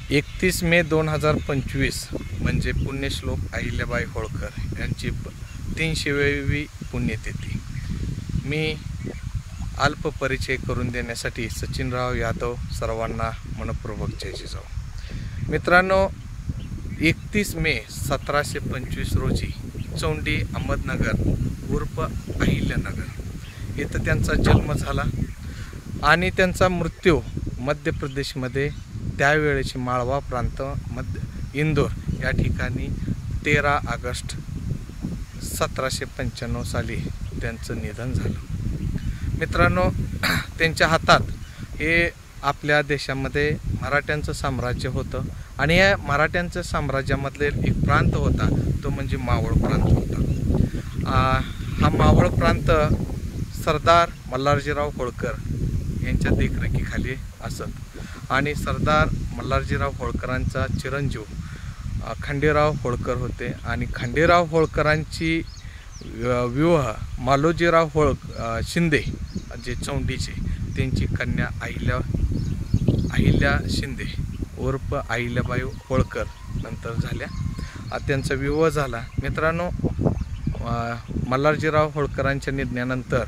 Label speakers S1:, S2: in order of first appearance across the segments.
S1: 31 मे 2025 म्हणजे पुण्यश्लोक अहिल्याबाई होळकर यांची 300वी पुण्यतिथी। मी अल्प परिचय करून देण्यासाठी सचिनराव यादव सर्वांना मनपूर्वक जय जिजाऊ। मित्रांनो, 31 मे 1725 रोजी चौंडी अहमदनगर उर्फ अहिल्यानगर इथं त्यांचा जन्म झाला आणि त्यांचा मृत्यू मध्य प्रदेशमध्ये त्यावेळेची माळवा प्रांत इंदोर या ठिकाणी 13 ऑगस्ट 1795 साली त्यांचं निधन झालं। मित्रांनो, त्यांच्या हातात हे आपल्या देशामध्ये मराठ्यांचं साम्राज्य होतं आणि या मराठ्यांच्या साम्राज्यामधले एक प्रांत होता, तो म्हणजे मावळ प्रांत होता। हा मावळ प्रांत सरदार मल्हारजीराव होळकर यांच्या देखरेखीखाली असत आणि सरदार मल्हारजीराव होळकरांचा चिरंजीव खंडेराव होळकर होते आणि खंडेराव होळकरांची विवाह मालोजीराव शिंदे जे चौंडीचे त्यांची कन्या अहिल्या शिंदे उर्फ अहिल्याबाई होळकर नंतर झाल्या। त्यांचा विवाह झाला। मित्रांनो, मल्हारजीराव होळकरांच्या निधनानंतर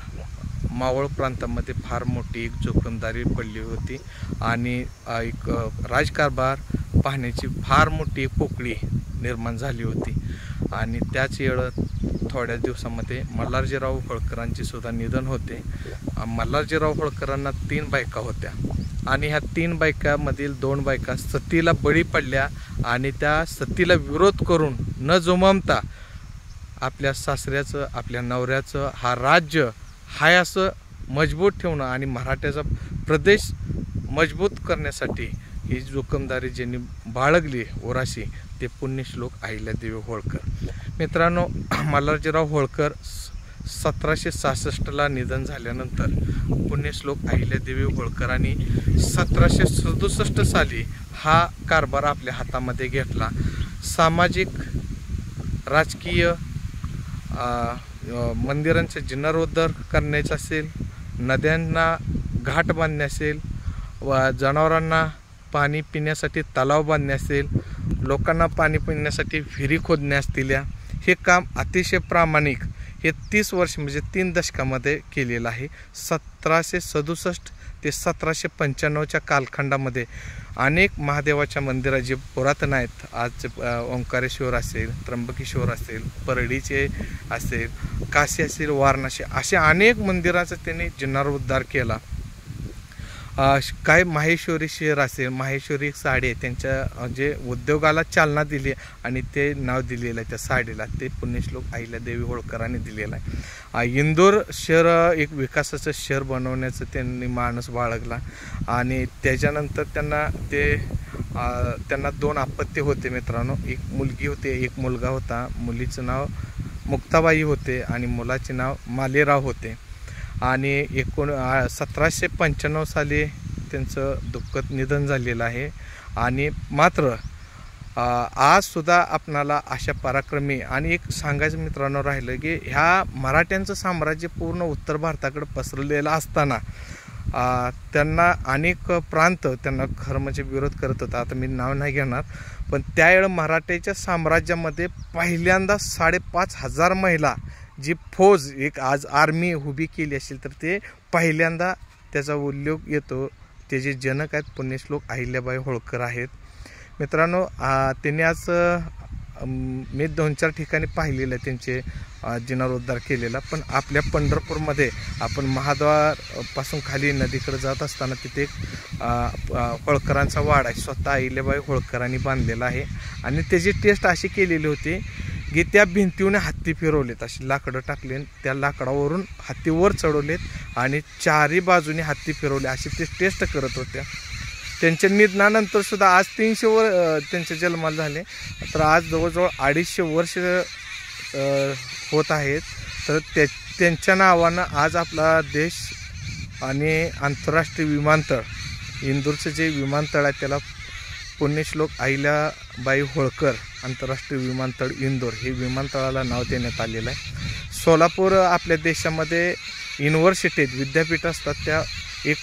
S1: मावळ प्रांतामध्ये फार मोठी एक जोखमदारी पडली होती आणि एक राजकारभार पाहण्याची फार मोठी पोकळी निर्माण झाली होती आणि त्याच वेळात थोड्या दिवसामध्ये मल्हारजीराव होळकरांचे सुद्धा निधन होते। मल्हारजीराव होळकरांना 3 बायका होत्या आणि ह्या 3 बायकामधील 2 बायका सतीला बळी पडल्या आणि त्या सतीला विरोध करून न जुमानता आपल्या सासऱ्याचं आपल्या नवऱ्याचं हा राज्य हाय असं मजबूत ठेवणं आणि मराठ्याचा प्रदेश मजबूत करण्यासाठी ही जोखमदारी ज्यांनी बाळगली ओराशी ते पुण्यश्लोक अहिल्यादेवी होळकर। मित्रांनो, मल्हारजीराव होळकर 1766ला निधन झाल्यानंतर पुण्यश्लोक अहिल्यादेवी होळकरांनी 1767 साली हा कारभार आपल्या हातामध्ये घेतला। सामाजिक राजकीय मंदिरांचे जीर्णोद्धार करण्याचे असेल, नद्यांना घाट बांधणे असेल व जनावरांना पाणी पिण्यासाठी तलाव बांधणे असेल, लोकांना पाणी पिण्यासाठी विहिरी खोदणे असतील, हे काम अतिशय प्रामाणिक हे 30 वर्ष म्हणजे 3 दशकामध्ये केलेलं आहे। 1767 ते 1795च्या कालखंडामध्ये अनेक महादेवाच्या मंदिरा जे पुरातन आहेत, आज ओंकारेश्वर असेल, त्र्यंबकेश्वर असेल, परडीचे असेल, काशी असेल, वाराणसी असे अनेक मंदिरांचा त्यांनी जीर्णोद्धार केला। काय माहेश्वरी शहर असेल, माहेश्वरी साडी त्यांच्या जे उद्योगाला चालना दिली आणि ते नाव दिलेलं आहे त्या साडीला, ते पुण्यश्लोक अहिल्यादेवी होळकरांनी दिलेलं आहे। इंदोर शहर एक विकासाचं शहर बनवण्याचं त्यांनी मानस बाळगला आणि त्याच्यानंतर त्यांना 2 अपत्य होते। मित्रांनो, एक मुलगी होते, एक मुलगा होता। मुलीचं नाव मुक्ताबाई होते आणि मुलाचे नाव मालेराव होते आणि 1795 साली त्यांचं दुःखद निधन झालेलं आहे आणि मात्र आज सुद्धा आपणाला अशा पराक्रमी आणि एक सांगायचं मित्रांनो राहिलं की ह्या मराठ्यांचं साम्राज्य पूर्ण उत्तर भारताकडे पसरलेलं असताना त्यांना अनेक प्रांत त्यांना खरं म्हणजे विरोध करत होता। आता मी नाव नाही घेणार, पण त्यावेळेला मराठ्याच्या साम्राज्यामध्ये पहिल्यांदा 5,500 महिला जी फौज एक आज आर्मी उभी केली असेल तर ते पहिल्यांदा त्याचा उल्लेख येतो। त्याचे जनक आहेत पुण्यश्लोक अहिल्याबाई होळकर आहेत। मित्रांनो, त्यांनी आज मी 2-4 ठिकाणी पाहिलेलं आहे त्यांचे जीर्णोद्धार केलेला, पण आपल्या पंढरपूरमध्ये आपण महाद्वारपासून खाली नदीकडे जात असताना तिथे एक होळकरांचा वाडा आहे, स्वतः अहिल्याबाई होळकरांनी बांधलेला आहे आणि त्याची टेस्ट अशी केलेली होती की त्या भिंतीने हत्ती फिरवलेत, अशी लाकडं टाकले, त्या लाकडावरून हत्तीवर चढवलेत आणि 4ही बाजूने हत्ती फिरवले, अशी ते टेस्ट करत होत्या। त्यांच्या निधनानंतर सुद्धा आज 300 त्यांचे जन्माला झाले, तर आज जवळजवळ 250 वर्ष होत आहेत। तर त्यांच्या नावानं आज आपला देश आणि आंतरराष्ट्रीय विमानतळ इंदूरचं जे विमानतळ आहे त्याला पुण्यश्लोक अहिल्याबाई होळकर आंतरराष्ट्रीय विमानतळ इंदोर हे विमानतळाला नाव देण्यात आलेलं आहे। सोलापूर आपल्या देशामध्ये युनिव्हर्सिटीत विद्यापीठ असतात, त्या एक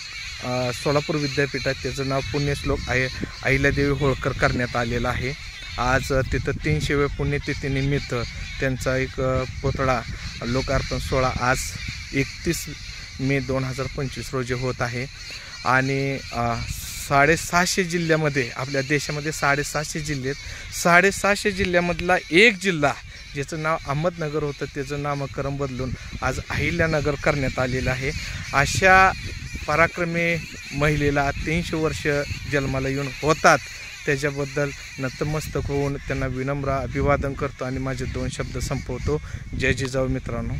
S1: सोलापूर विद्यापीठात त्याचं नाव पुण्यश्लोक अहिल्यादेवी होळकर करण्यात आलेलं आहे. आज तिथं 300व्या पुण्यतिथीनिमित्त त्यांचा एक पुतळा लोकार्पण सोहळा आज 31 मे 2025 रोजी होत आहे. आणि 650 जिल्ह्यामध्ये, आपल्या देशामध्ये 750 जिल्हे आहेत, 750 जिल्ह्यामधला एक जिल्हा ज्याचं नाव अहमदनगर होतं त्याचं नामकरण बदलून आज अहिल्यानगर करण्यात आलेलं आहे. अशा पराक्रमी महिलेला 300 वर्ष जन्माला येऊन होतात, त्याच्याबद्दल नतमस्तक होऊन त्यांना विनम्र अभिवादन करतो आणि माझे 2 शब्द संपवतो. जय जिजाऊ मित्रांनो.